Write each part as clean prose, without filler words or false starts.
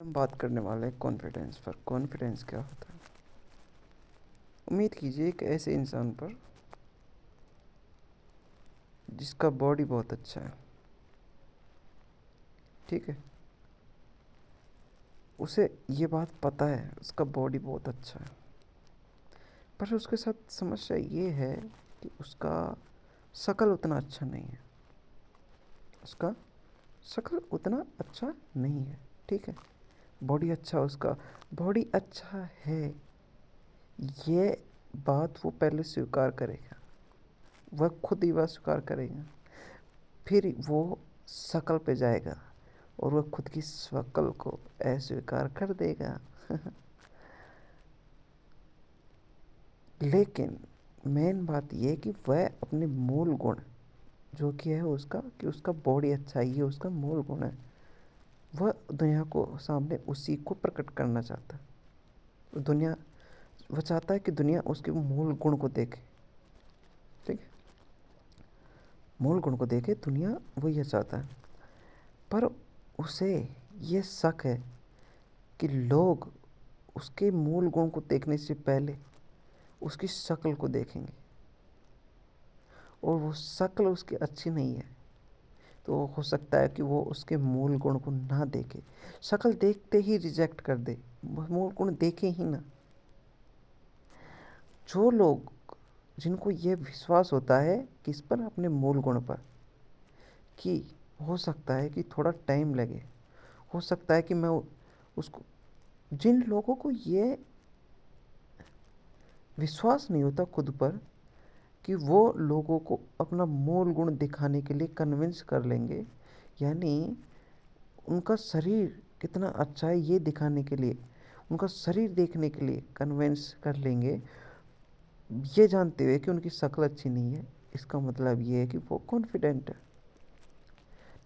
हम बात करने वाले हैं कॉन्फिडेंस पर। कॉन्फिडेंस क्या होता है? उम्मीद कीजिए एक ऐसे इंसान पर जिसका बॉडी बहुत अच्छा है, ठीक है। उसे ये बात पता है उसका बॉडी बहुत अच्छा है, पर उसके साथ समस्या ये है कि उसका शक्ल उतना अच्छा नहीं है। उसका शक्ल उतना अच्छा नहीं है, ठीक है। बॉडी अच्छा, उसका बॉडी अच्छा है, ये बात वो पहले स्वीकार करेगा। वह खुद ही वह स्वीकार करेगा, फिर वो शक्ल पे जाएगा और वह खुद की शक्ल को अस्वीकार कर देगा। लेकिन मेन बात यह कि वह अपने मूल गुण जो कि है उसका, कि उसका बॉडी अच्छा है, ये उसका मूल गुण है। वह दुनिया को सामने उसी को प्रकट करना चाहता है। दुनिया, वह चाहता है कि दुनिया उसके मूल गुण को देखे, ठीक है। मूल गुण को देखे दुनिया, वो ये चाहता है। पर उसे ये शक है कि लोग उसके मूल गुण को देखने से पहले उसकी शक्ल को देखेंगे, और वो शक्ल उसकी अच्छी नहीं है तो हो सकता है कि वो उसके मूल गुण को ना देखे, शक्ल देखते ही रिजेक्ट कर दे, मूल गुण देखे ही ना। जो लोग, जिनको ये विश्वास होता है किस पर, अपने मूल गुण पर, कि हो सकता है कि थोड़ा टाइम लगे, हो सकता है कि मैं उसको, जिन लोगों को ये विश्वास नहीं होता खुद पर कि वो लोगों को अपना मूल गुण दिखाने के लिए कन्विंस कर लेंगे, यानी उनका शरीर कितना अच्छा है ये दिखाने के लिए, उनका शरीर देखने के लिए कन्विंस कर लेंगे, ये जानते हुए कि उनकी शक्ल अच्छी नहीं है, इसका मतलब ये है कि वो कॉन्फिडेंट है।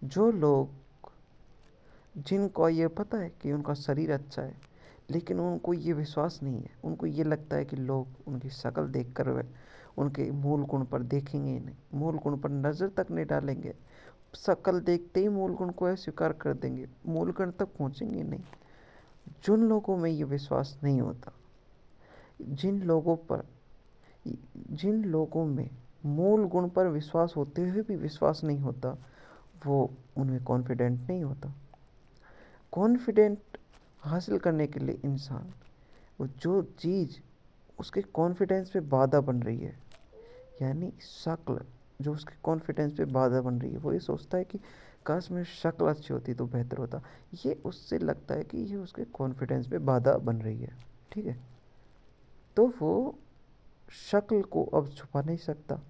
जो लोग, जिनको ये पता है कि उनका शरीर अच्छा है लेकिन उनको ये विश्वास नहीं है, उनको ये लगता है कि लोग उनकी शक्ल देखकर वे उनके मूल गुण पर देखेंगे ही नहीं, मूल गुण पर नज़र तक नहीं डालेंगे, शक्ल देखते ही मूल गुण को स्वीकार कर देंगे, मूल गुण तक पहुंचेंगे नहीं। जिन लोगों में ये विश्वास नहीं होता, जिन लोगों पर, जिन लोगों में मूल गुण पर विश्वास होते हुए भी विश्वास नहीं होता, वो उनमें कॉन्फिडेंट नहीं होता। कॉन्फिडेंट हासिल करने के लिए इंसान, वो जो चीज़ उसके कॉन्फिडेंस पे बाधा बन रही है, यानी शक्ल जो उसके कॉन्फिडेंस पे बाधा बन रही है, वो ये सोचता है कि काश मेरी शक्ल अच्छी होती तो बेहतर होता। ये उससे लगता है कि ये उसके कॉन्फिडेंस पे बाधा बन रही है, ठीक है। तो वो शक्ल को अब छुपा नहीं सकता,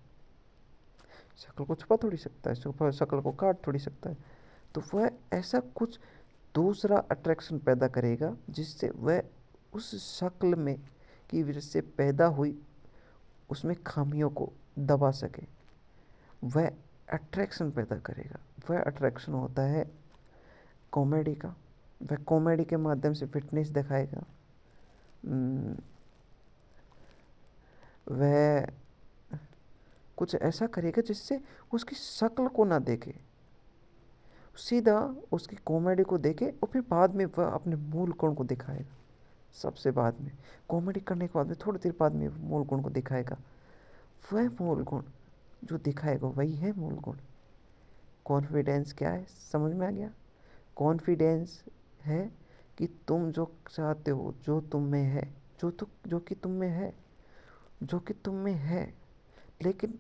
शक्ल को छुपा थोड़ी सकता है, छुपा शक्ल को काट थोड़ी सकता है। तो वह ऐसा कुछ दूसरा अट्रैक्शन पैदा करेगा जिससे वह उस शक्ल में की वजह से पैदा हुई उसमें खामियों को दबा सके। वह अट्रैक्शन पैदा करेगा, वह अट्रैक्शन होता है कॉमेडी का। वह कॉमेडी के माध्यम से फिटनेस दिखाएगा। हम्म, वह कुछ ऐसा करेगा जिससे उसकी शक्ल को ना देखे, सीधा उसकी कॉमेडी को देखे, और फिर बाद में वह अपने मूल गुण को दिखाएगा। सबसे बाद में, कॉमेडी करने के बाद में थोड़ी देर बाद में मूल गुण को दिखाएगा। वह मूल गुण जो दिखाएगा वही है मूल गुण। कॉन्फिडेंस क्या है, समझ में आ गया? कॉन्फिडेंस है कि तुम जो चाहते हो, जो तुम में है, जो कि तुम में है, जो कि तुम में है, लेकिन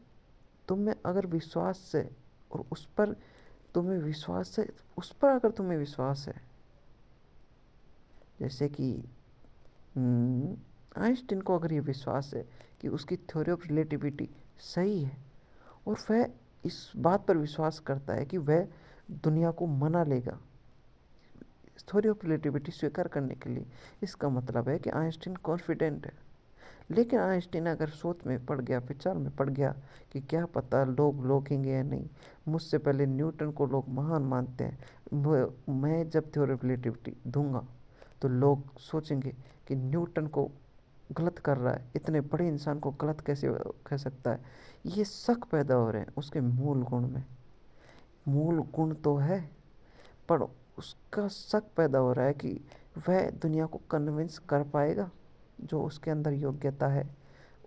तुम में अगर विश्वास है, और उस पर तुम्हें विश्वास है, उस पर अगर तुम्हें विश्वास है, जैसे कि आइंस्टीन को अगर ये विश्वास है कि उसकी थ्योरी ऑफ रिलेटिविटी सही है, और वह इस बात पर विश्वास करता है कि वह दुनिया को मना लेगा थ्योरी ऑफ रिलेटिविटी स्वीकार करने के लिए, इसका मतलब है कि आइंस्टीन कॉन्फिडेंट है। लेकिन आइंस्टीन अगर सोच में पड़ गया, विचार में पड़ गया कि क्या पता लोग रोकेंगे या नहीं, मुझसे पहले न्यूटन को लोग महान मानते हैं, मैं जब थ्योरी ऑफ रिलेटिविटी दूंगा तो लोग सोचेंगे कि न्यूटन को गलत कर रहा है, इतने बड़े इंसान को गलत कैसे कह सकता है। ये शक पैदा हो रहे हैं उसके मूल गुण में। मूल गुण तो है, पर उसका शक पैदा हो रहा है कि वह दुनिया को कन्विंस कर पाएगा, जो उसके अंदर योग्यता है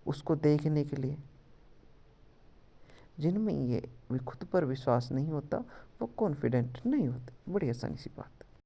उसको देखने के लिए। जिनमें ये भी खुद पर विश्वास नहीं होता, वो कॉन्फिडेंट नहीं होते। बड़ी आसानी सी बात।